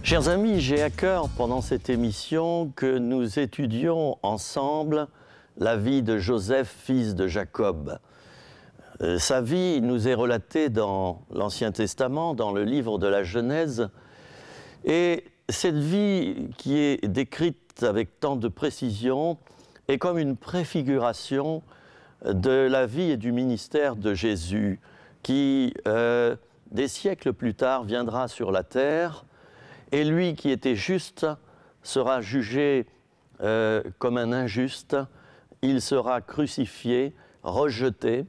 Chers amis, j'ai à cœur pendant cette émission que nous étudions ensemble la vie de Joseph, fils de Jacob. Sa vie nous est relatée dans l'Ancien Testament, dans le livre de la Genèse. Et cette vie qui est décrite avec tant de précision est comme une préfiguration de la vie et du ministère de Jésus qui, des siècles plus tard, viendra sur la terre. Et lui qui était juste sera jugé comme un injuste. Il sera crucifié, rejeté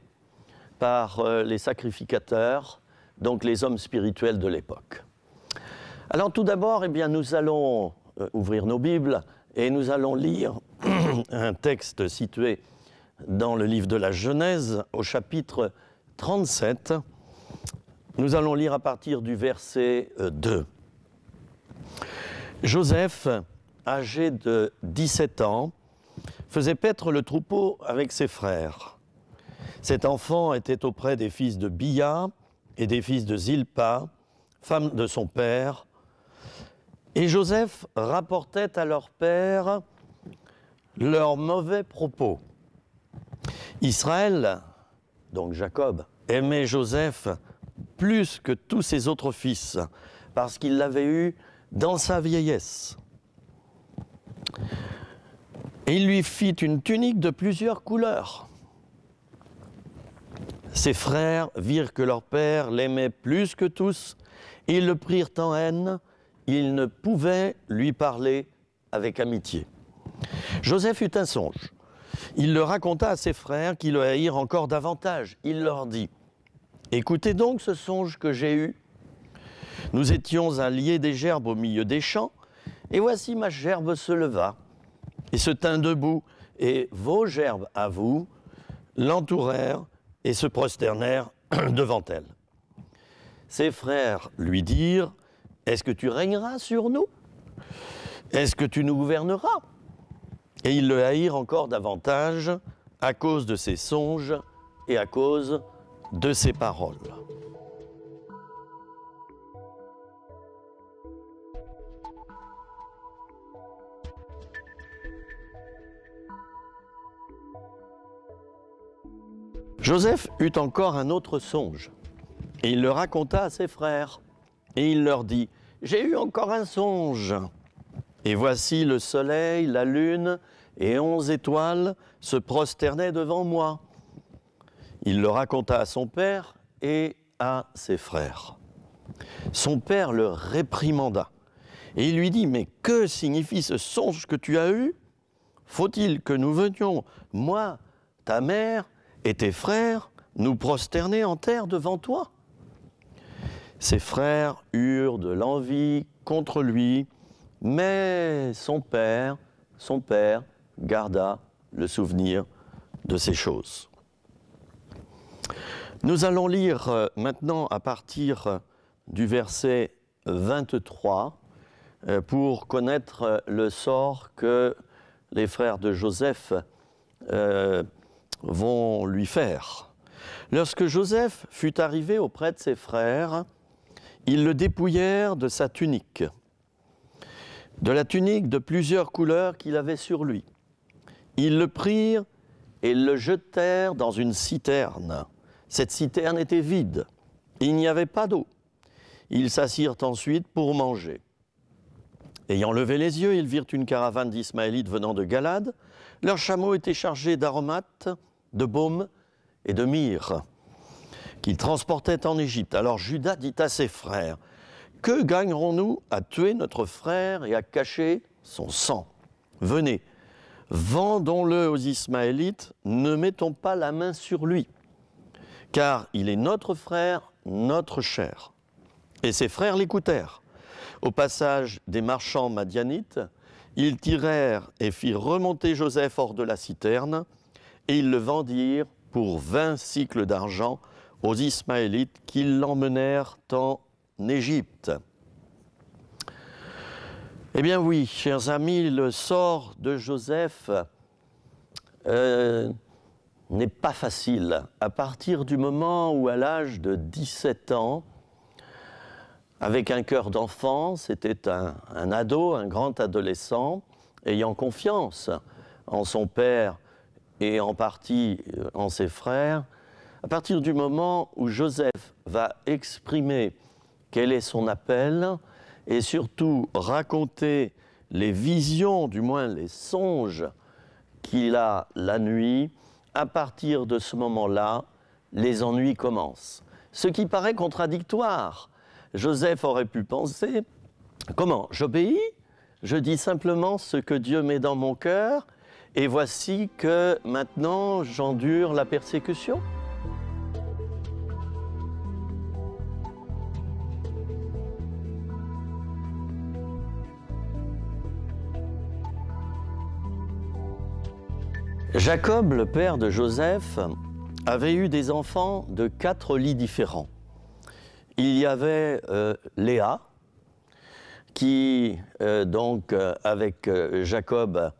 par les sacrificateurs, donc les hommes spirituels de l'époque. Alors tout d'abord, nous allons ouvrir nos Bibles et nous allons lire un texte situé dans le livre de la Genèse, au chapitre 37. Nous allons lire à partir du verset 2. Joseph, âgé de 17 ans, faisait paître le troupeau avec ses frères. Cet enfant était auprès des fils de Bia et des fils de Zilpa, femme de son père. Et Joseph rapportait à leur père leurs mauvais propos. Israël, donc Jacob, aimait Joseph plus que tous ses autres fils, parce qu'il l'avait eu dans sa vieillesse. Et il lui fit une tunique de plusieurs couleurs. Ses frères virent que leur père l'aimait plus que tous, et ils le prirent en haine, ils ne pouvaient lui parler avec amitié. Joseph eut un songe. Il le raconta à ses frères qui le haïrent encore davantage. Il leur dit : « Écoutez donc ce songe que j'ai eu. Nous étions à lier des gerbes au milieu des champs, et voici ma gerbe se leva, et se tint debout, et vos gerbes à vous l'entourèrent et se prosternèrent devant elle. Ses frères lui dirent : Est-ce que tu régneras sur nous ? Est-ce que tu nous gouverneras ? Et ils le haïrent encore davantage à cause de ses songes et à cause de ses paroles. Joseph eut encore un autre songe, et il le raconta à ses frères. Et il leur dit : « J'ai eu encore un songe. Et voici le soleil, la lune et 11 étoiles se prosternaient devant moi. » Il le raconta à son père et à ses frères. Son père le réprimanda, et il lui dit : « Mais que signifie ce songe que tu as eu ? Faut-il que nous venions, moi, ta mère et tes frères, nous prosterner en terre devant toi ? » Ses frères eurent de l'envie contre lui, mais son père garda le souvenir de ces choses. Nous allons lire maintenant à partir du verset 23 pour connaître le sort que les frères de Joseph vont lui faire. Lorsque Joseph fut arrivé auprès de ses frères, ils le dépouillèrent de sa tunique, de la tunique de plusieurs couleurs qu'il avait sur lui. Ils le prirent et le jetèrent dans une citerne. Cette citerne était vide, il n'y avait pas d'eau. Ils s'assirent ensuite pour manger. Ayant levé les yeux, ils virent une caravane d'Ismaélites venant de Galade. Leurs chameaux étaient chargés d'aromates, de baume et de myrrhe, qu'ils transportaient en Égypte. Alors Juda dit à ses frères : « Que gagnerons-nous à tuer notre frère et à cacher son sang ? Venez, vendons-le aux Ismaélites, ne mettons pas la main sur lui, car il est notre frère, notre chair. » Et ses frères l'écoutèrent. Au passage des marchands madianites, ils tirèrent et firent remonter Joseph hors de la citerne, et ils le vendirent pour 20 cycles d'argent aux Ismaélites qui l'emmenèrent en Égypte. Eh bien oui, chers amis, le sort de Joseph n'est pas facile. À partir du moment où, à l'âge de 17 ans, avec un cœur d'enfant, c'était un ado, un grand adolescent, ayant confiance en son père et en partie en ses frères. À partir du moment où Joseph va exprimer quel est son appel et surtout raconter les visions, du moins les songes qu'il a la nuit, à partir de ce moment-là, les ennuis commencent. Ce qui paraît contradictoire. Joseph aurait pu penser, comment? J'obéis, je dis simplement ce que Dieu met dans mon cœur, et voici que maintenant j'endure la persécution. Jacob, le père de Joseph, avait eu des enfants de 4 lits différents. Il y avait Léa, qui, avec Jacob,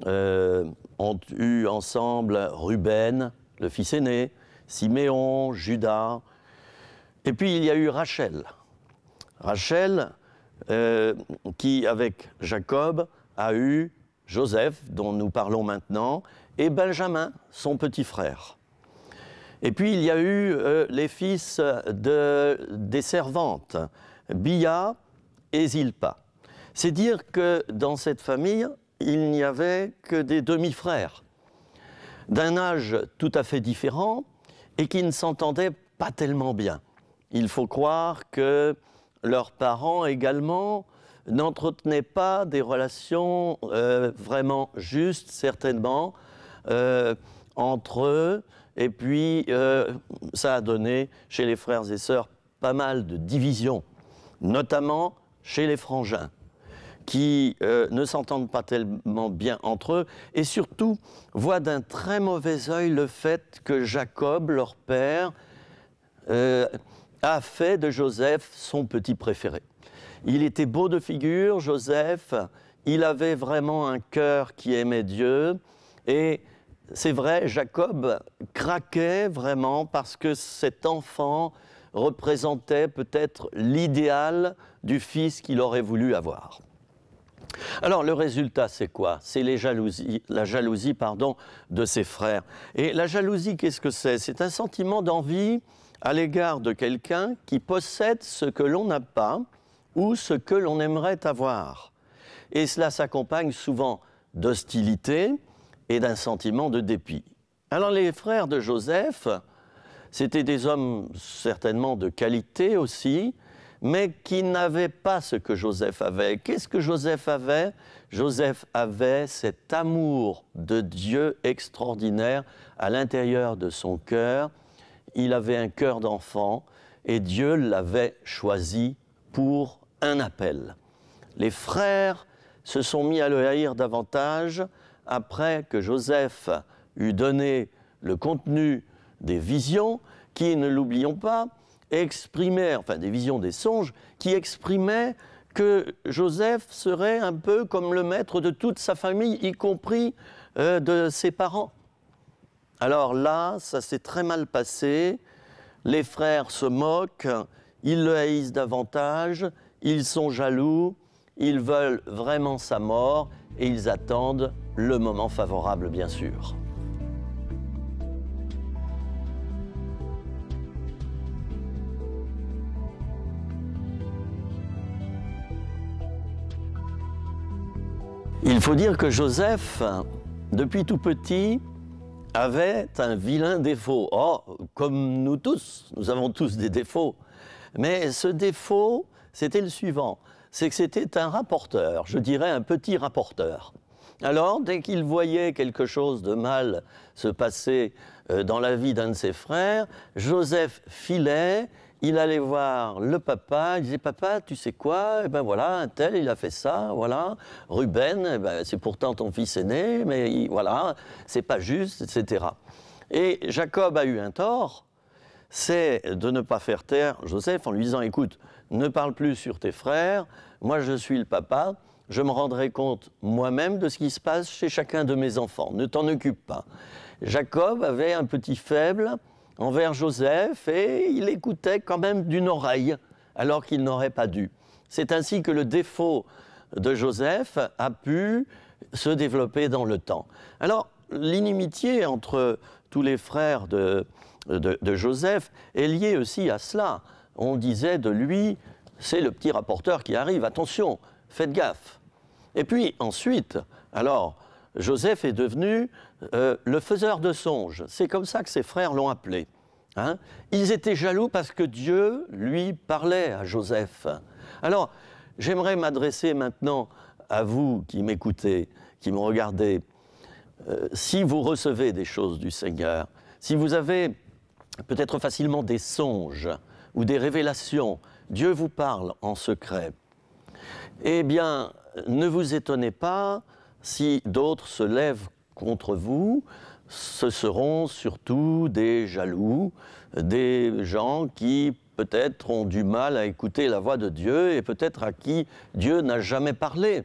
ont eu ensemble Ruben, le fils aîné, Siméon, Judas. Et puis il y a eu Rachel. Rachel, qui, avec Jacob, a eu Joseph, dont nous parlons maintenant, et Benjamin, son petit frère. Et puis il y a eu les fils des servantes, Bia et Zilpa. C'est dire que dans cette famille, il n'y avait que des demi-frères, d'un âge tout à fait différent et qui ne s'entendaient pas tellement bien. Il faut croire que leurs parents également n'entretenaient pas des relations vraiment justes, certainement, entre eux. Et puis, ça a donné chez les frères et sœurs pas mal de divisions, notamment chez les frangins, qui ne s'entendent pas tellement bien entre eux, et surtout voient d'un très mauvais œil le fait que Jacob, leur père, a fait de Joseph son petit préféré. Il était beau de figure, Joseph, il avait vraiment un cœur qui aimait Dieu, et c'est vrai, Jacob craquait vraiment parce que cet enfant représentait peut-être l'idéal du fils qu'il aurait voulu avoir. Alors le résultat, c'est quoi? C'est la jalousie de ses frères. Et la jalousie, qu'est-ce que c'est? C'est un sentiment d'envie à l'égard de quelqu'un qui possède ce que l'on n'a pas ou ce que l'on aimerait avoir. Et cela s'accompagne souvent d'hostilité et d'un sentiment de dépit. Alors les frères de Joseph, c'étaient des hommes certainement de qualité aussi, mais qui n'avaient pas ce que Joseph avait. Qu'est-ce que Joseph avait? Joseph avait cet amour de Dieu extraordinaire à l'intérieur de son cœur. Il avait un cœur d'enfant et Dieu l'avait choisi pour un appel. Les frères se sont mis à le haïr davantage après que Joseph eut donné le contenu des visions qui, ne l'oublions pas, exprimaient, enfin des visions, des songes, qui exprimaient que Joseph serait un peu comme le maître de toute sa famille, y compris de ses parents. Alors là, ça s'est très mal passé, les frères se moquent, ils le haïssent davantage, ils sont jaloux, ils veulent vraiment sa mort et ils attendent le moment favorable, bien sûr. Il faut dire que Joseph, depuis tout petit, avait un vilain défaut. Oh, comme nous tous, nous avons tous des défauts. Mais ce défaut, c'était le suivant. C'est que c'était un rapporteur, je dirais un petit rapporteur. Alors, dès qu'il voyait quelque chose de mal se passer dans la vie d'un de ses frères, Joseph filait, il allait voir le papa, il disait « Papa, tu sais quoi? Eh ben voilà, un tel, il a fait ça, voilà. Ruben, eh ben, c'est pourtant ton fils aîné, mais voilà, c'est pas juste, etc. » Et Jacob a eu un tort, c'est de ne pas faire taire Joseph en lui disant « Écoute, ne parle plus sur tes frères, moi je suis le papa, je me rendrai compte moi-même de ce qui se passe chez chacun de mes enfants, ne t'en occupe pas. » Jacob avait un petit faible envers Joseph et il écoutait quand même d'une oreille alors qu'il n'aurait pas dû. C'est ainsi que le défaut de Joseph a pu se développer dans le temps. Alors, l'inimitié entre tous les frères de Joseph est liée aussi à cela. On disait de lui, c'est le petit rapporteur qui arrive, attention, faites gaffe. Et puis ensuite, alors, Joseph est devenu le faiseur de songes. C'est comme ça que ses frères l'ont appelé. Hein? Ils étaient jaloux parce que Dieu, lui, parlait à Joseph. Alors, j'aimerais m'adresser maintenant à vous qui m'écoutez, qui me regardez. Si vous recevez des choses du Seigneur, si vous avez peut-être facilement des songes ou des révélations, Dieu vous parle en secret, eh bien, ne vous étonnez pas si d'autres se lèvent contre vous. Ce seront surtout des jaloux, des gens qui peut-être ont du mal à écouter la voix de Dieu et peut-être à qui Dieu n'a jamais parlé.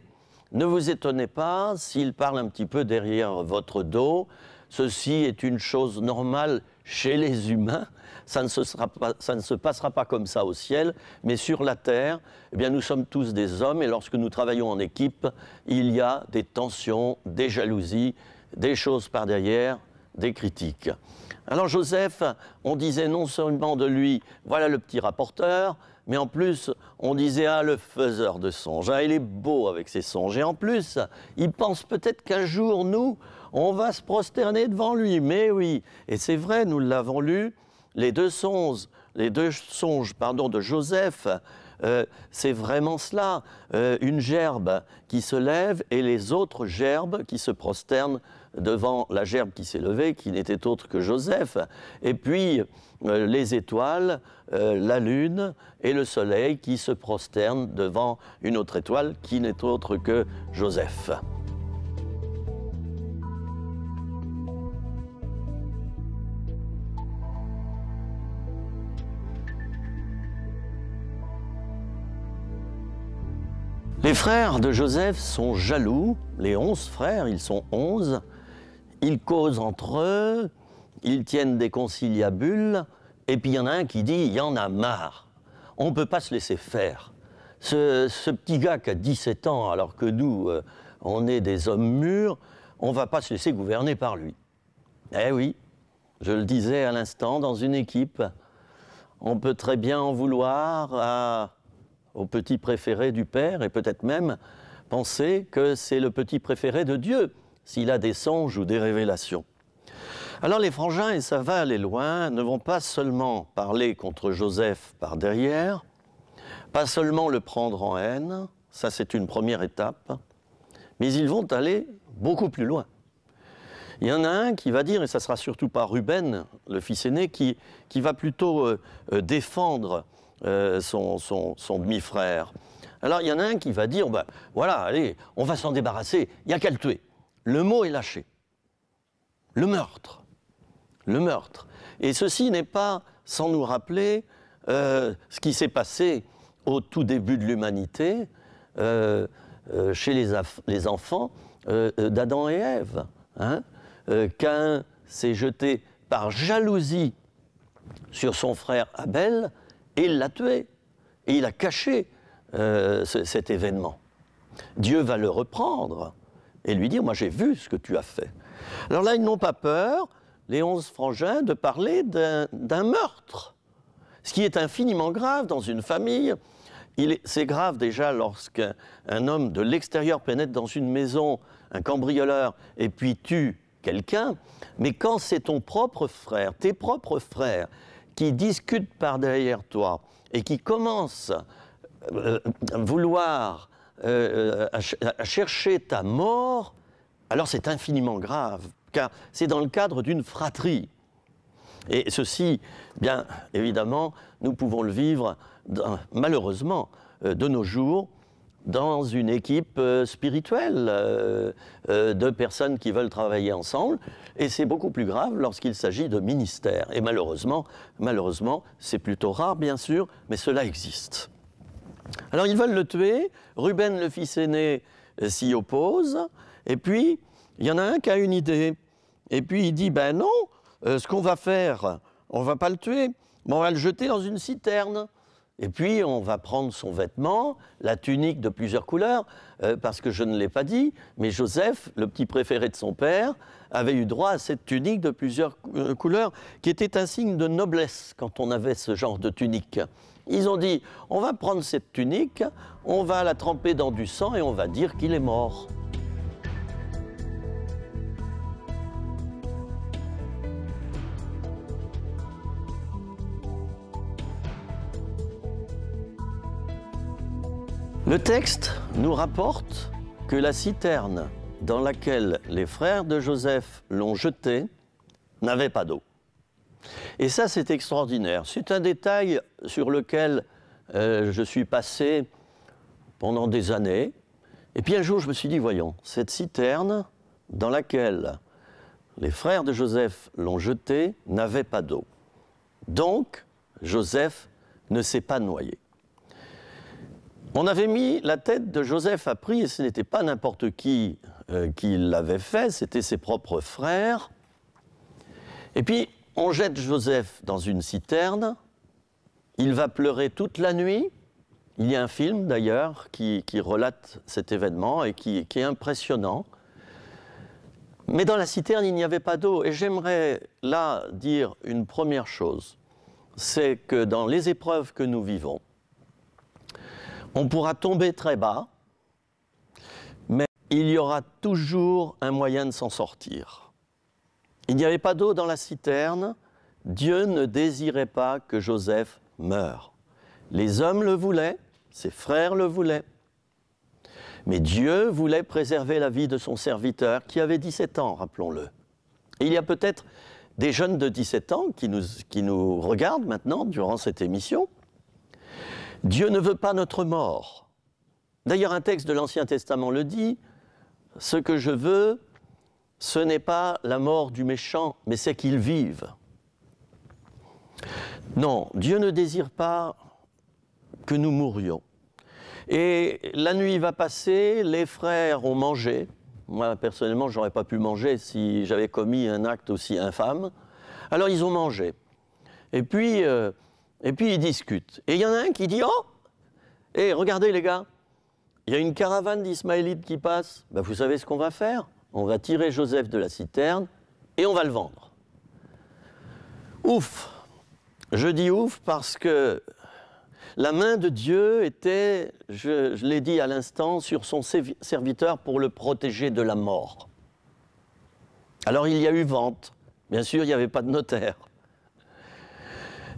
Ne vous étonnez pas s'il parle un petit peu derrière votre dos. Ceci est une chose normale chez les humains. Ça ne se passera pas comme ça au ciel, mais sur la terre, eh bien, nous sommes tous des hommes et lorsque nous travaillons en équipe, il y a des tensions, des jalousies, des choses par derrière, des critiques. Alors Joseph, on disait non seulement de lui, voilà le petit rapporteur, mais en plus, on disait, ah, le faiseur de songes, ah, il est beau avec ses songes. Et en plus, il pense peut-être qu'un jour, nous, on va se prosterner devant lui. Mais oui, et c'est vrai, nous l'avons lu, les deux songes de Joseph, c'est vraiment cela, une gerbe qui se lève et les autres gerbes qui se prosternent devant la gerbe qui s'est levée, qui n'était autre que Joseph, et puis les étoiles, la lune et le soleil qui se prosternent devant une autre étoile qui n'est autre que Joseph. Les frères de Joseph sont jaloux, les 11 frères, ils sont 11, ils causent entre eux, ils tiennent des conciliabules, et puis il y en a un qui dit, il y en a marre, on ne peut pas se laisser faire. Ce petit gars qui a 17 ans, alors que nous, on est des hommes mûrs, on ne va pas se laisser gouverner par lui. Eh oui, je le disais à l'instant, dans une équipe, on peut très bien en vouloir au petit préféré du Père et peut-être même penser que c'est le petit préféré de Dieu, s'il a des songes ou des révélations. Alors les frangins, et ça va aller loin, ne vont pas seulement parler contre Joseph par derrière, pas seulement le prendre en haine, ça c'est une première étape, mais ils vont aller beaucoup plus loin. Il y en a un qui va dire, et ça sera surtout pas Ruben, le fils aîné, qui va plutôt défendre son demi-frère. Alors il y en a un qui va dire, ben, voilà, allez, on va s'en débarrasser, il n'y a qu'à le tuer. Le mot est lâché. Le meurtre. Le meurtre. Et ceci n'est pas sans nous rappeler ce qui s'est passé au tout début de l'humanité chez les enfants d'Adam et Ève. Hein? Caïn s'est jeté par jalousie sur son frère Abel et il l'a tué. Et il a caché cet événement. Dieu va le reprendre et lui dire, moi j'ai vu ce que tu as fait. Alors là, ils n'ont pas peur, les 11 frangins, de parler d'un meurtre. Ce qui est infiniment grave dans une famille. C'est grave déjà lorsqu'un homme de l'extérieur pénètre dans une maison, un cambrioleur, et puis tue quelqu'un. Mais quand c'est ton propre frère, tes propres frères, qui discutent par derrière toi et qui commencent à vouloir à chercher ta mort, alors c'est infiniment grave, car c'est dans le cadre d'une fratrie. Et ceci, bien évidemment, nous pouvons le vivre, malheureusement, de nos jours, dans une équipe spirituelle de personnes qui veulent travailler ensemble. Et c'est beaucoup plus grave lorsqu'il s'agit de ministères. Et malheureusement, c'est plutôt rare, bien sûr, mais cela existe. Alors, ils veulent le tuer. Ruben, le fils aîné, s'y oppose. Et puis, il y en a un qui a une idée. Et puis, il dit, ben non, ce qu'on va faire, on ne va pas le tuer, mais on va le jeter dans une citerne. Et puis, on va prendre son vêtement, la tunique de plusieurs couleurs, parce que je ne l'ai pas dit, mais Joseph, le petit préféré de son père, avait eu droit à cette tunique de plusieurs couleurs, qui était un signe de noblesse quand on avait ce genre de tunique. Ils ont dit, on va prendre cette tunique, on va la tremper dans du sang et on va dire qu'il est mort. Le texte nous rapporte que la citerne dans laquelle les frères de Joseph l'ont jeté n'avait pas d'eau. Et ça, c'est extraordinaire. C'est un détail sur lequel je suis passé pendant des années. Et puis un jour, je me suis dit, voyons, cette citerne dans laquelle les frères de Joseph l'ont jeté n'avait pas d'eau. Donc, Joseph ne s'est pas noyé. On avait mis la tête de Joseph à prix, et ce n'était pas n'importe qui l'avait fait, c'était ses propres frères. Et puis, on jette Joseph dans une citerne, il va pleurer toute la nuit. Il y a un film d'ailleurs qui relate cet événement et qui est impressionnant. Mais dans la citerne, il n'y avait pas d'eau. Et j'aimerais là dire une première chose, c'est que dans les épreuves que nous vivons, on pourra tomber très bas, mais il y aura toujours un moyen de s'en sortir. Il n'y avait pas d'eau dans la citerne, Dieu ne désirait pas que Joseph meure. Les hommes le voulaient, ses frères le voulaient, mais Dieu voulait préserver la vie de son serviteur qui avait 17 ans, rappelons-le. Et il y a peut-être des jeunes de 17 ans qui nous regardent maintenant durant cette émission. Dieu ne veut pas notre mort. D'ailleurs, un texte de l'Ancien Testament le dit, « Ce que je veux, ce n'est pas la mort du méchant, mais c'est qu'il vive. » Non, Dieu ne désire pas que nous mourions. Et la nuit va passer, les frères ont mangé. Moi, personnellement, je n'aurais pas pu manger si j'avais commis un acte aussi infâme. Alors, ils ont mangé. Et puis ils discutent. Et il y en a un qui dit « Oh, regardez les gars, il y a une caravane d'Ismaélites qui passe. Ben, vous savez ce qu'on va faire? On va tirer Joseph de la citerne et on va le vendre. » Ouf! Je dis ouf parce que la main de Dieu était, je l'ai dit à l'instant, sur son serviteur pour le protéger de la mort. Alors il y a eu vente. Bien sûr, il n'y avait pas de notaire.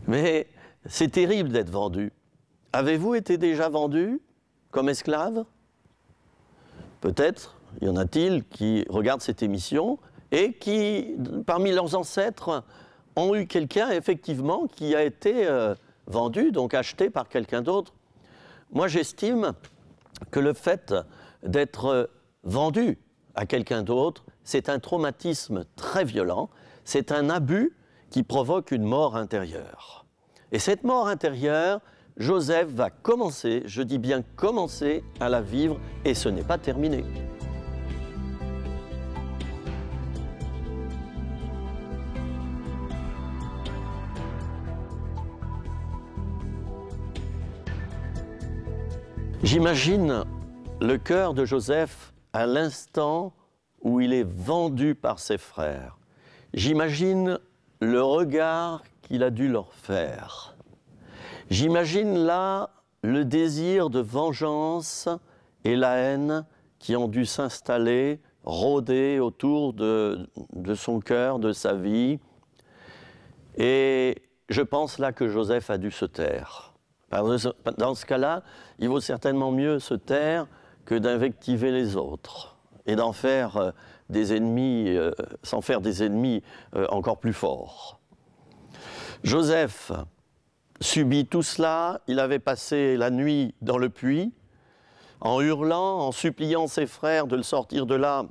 Mais c'est terrible d'être vendu. Avez-vous été déjà vendu comme esclave? Peut-être y en a-t-il qui regardent cette émission et qui, parmi leurs ancêtres, ont eu quelqu'un, effectivement, qui a été vendu, donc acheté par quelqu'un d'autre. Moi, j'estime que le fait d'être vendu à quelqu'un d'autre, c'est un traumatisme très violent, c'est un abus qui provoque une mort intérieure. Et cette mort intérieure, Joseph va commencer, je dis bien commencer, à la vivre, et ce n'est pas terminé. J'imagine le cœur de Joseph à l'instant où il est vendu par ses frères. J'imagine le regard qu'il a dû leur faire. J'imagine là le désir de vengeance et la haine qui ont dû s'installer, rôder autour de son cœur, de sa vie. Et je pense là que Joseph a dû se taire. Dans ce cas-là, il vaut certainement mieux se taire que d'invectiver les autres et d'en faire des ennemis, s'en faire des ennemis encore plus forts. Joseph subit tout cela. Il avait passé la nuit dans le puits, en hurlant, en suppliant ses frères de le sortir de là,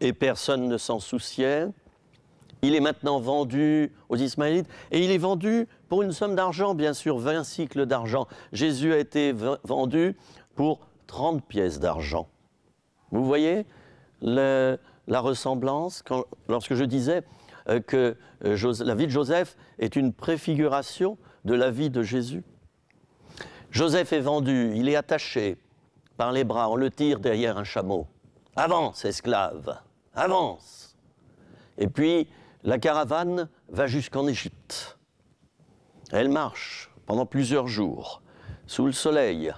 et personne ne s'en souciait. Il est maintenant vendu aux Ismaélites, et il est vendu pour une somme d'argent, bien sûr, 20 cycles d'argent. Jésus a été vendu pour 30 pièces d'argent. Vous voyez la ressemblance lorsque je disais que la vie de Joseph est une préfiguration de la vie de Jésus. Joseph est vendu, il est attaché par les bras, on le tire derrière un chameau. Avance, esclave, avance. Et puis, la caravane va jusqu'en Égypte. Elle marche pendant plusieurs jours, sous le soleil.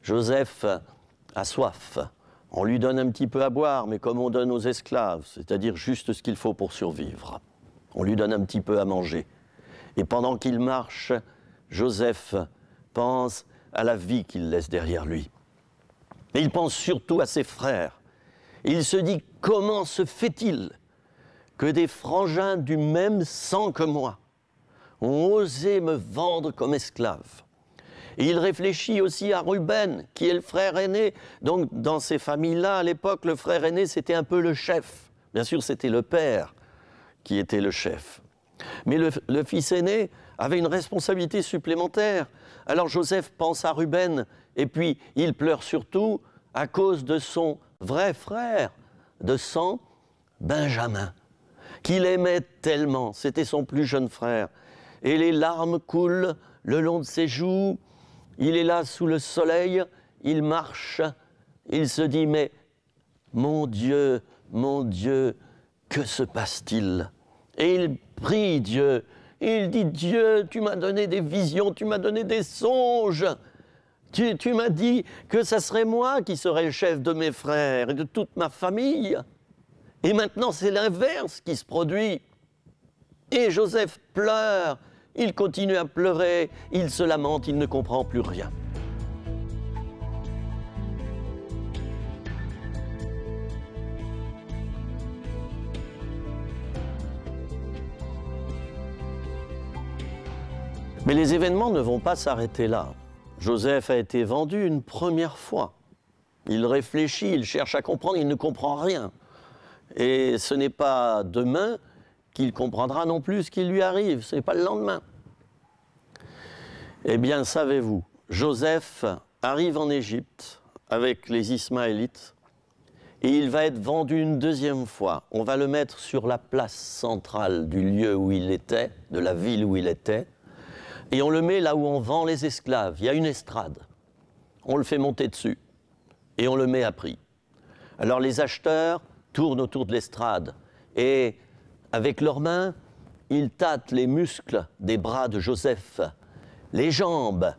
Joseph a soif. On lui donne un petit peu à boire, mais comme on donne aux esclaves, c'est-à-dire juste ce qu'il faut pour survivre. On lui donne un petit peu à manger. Et pendant qu'il marche, Joseph pense à la vie qu'il laisse derrière lui. Et il pense surtout à ses frères. Et il se dit, comment se fait-il que des frangins du même sang que moi ont osé me vendre comme esclave? Et il réfléchit aussi à Ruben, qui est le frère aîné. Donc, dans ces familles-là, à l'époque, le frère aîné, c'était un peu le chef. Bien sûr, c'était le père qui était le chef. Mais le fils aîné avait une responsabilité supplémentaire. Alors Joseph pense à Ruben, et puis il pleure surtout à cause de son vrai frère de sang, Benjamin, qu'il aimait tellement. C'était son plus jeune frère. Et les larmes coulent le long de ses joues. Il est là sous le soleil, il marche, il se dit, mais mon Dieu, que se passe-t-il? Et il prie Dieu, il dit, Dieu, tu m'as donné des visions, tu m'as donné des songes. Tu m'as dit que ça serait moi qui serais le chef de mes frères et de toute ma famille. Et maintenant, c'est l'inverse qui se produit. Et Joseph pleure. Il continue à pleurer, il se lamente, il ne comprend plus rien. Mais les événements ne vont pas s'arrêter là. Joseph a été vendu une première fois. Il réfléchit, il cherche à comprendre, il ne comprend rien. Et ce n'est pas demain qu'il comprendra non plus ce qui lui arrive, ce n'est pas le lendemain. Eh bien, savez-vous, Joseph arrive en Égypte avec les Ismaélites et il va être vendu une deuxième fois. On va le mettre sur la place centrale du lieu où il était, de la ville où il était, et on le met là où on vend les esclaves. Il y a une estrade. On le fait monter dessus et on le met à prix. Alors les acheteurs tournent autour de l'estrade et avec leurs mains, ils tâtent les muscles des bras de Joseph, les jambes,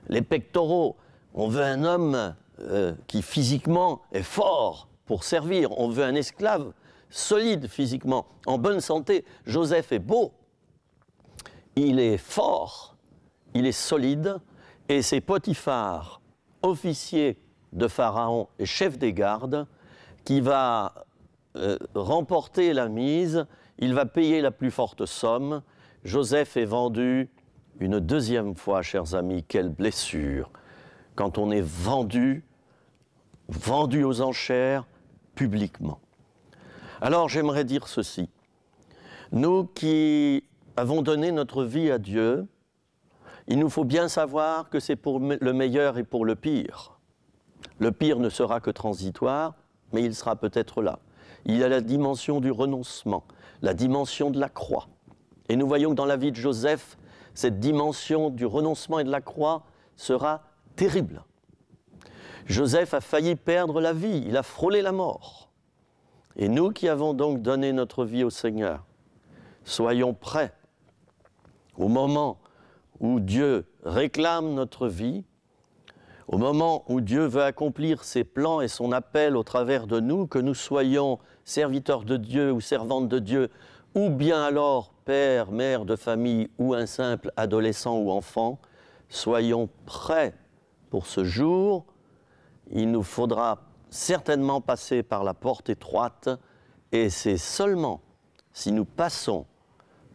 les pectoraux. On veut un homme qui physiquement est fort pour servir. On veut un esclave solide physiquement, en bonne santé. Joseph est beau, il est fort, il est solide. Et c'est Potiphar, officier de Pharaon et chef des gardes, qui va remporter la mise. Il va payer la plus forte somme. Joseph est vendu une deuxième fois, chers amis. Quelle blessure quand on est vendu aux enchères publiquement. Alors j'aimerais dire ceci. Nous qui avons donné notre vie à Dieu, il nous faut bien savoir que c'est pour le meilleur et pour le pire. Le pire ne sera que transitoire, mais il sera peut-être là. Il y a la dimension du renoncement, la dimension de la croix. Et nous voyons que dans la vie de Joseph, cette dimension du renoncement et de la croix sera terrible. Joseph a failli perdre la vie, il a frôlé la mort. Et nous qui avons donc donné notre vie au Seigneur, soyons prêts au moment où Dieu réclame notre vie, au moment où Dieu veut accomplir ses plans et son appel au travers de nous, que nous soyons serviteurs de Dieu ou servantes de Dieu, ou bien alors père, mère de famille ou un simple adolescent ou enfant, soyons prêts pour ce jour. Il nous faudra certainement passer par la porte étroite et c'est seulement si nous passons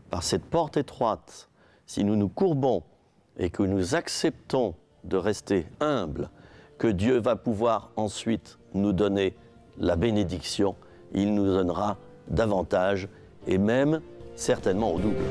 par cette porte étroite, si nous nous courbons et que nous acceptons de rester humbles, que Dieu va pouvoir ensuite nous donner la bénédiction. Il nous donnera davantage et même certainement au double.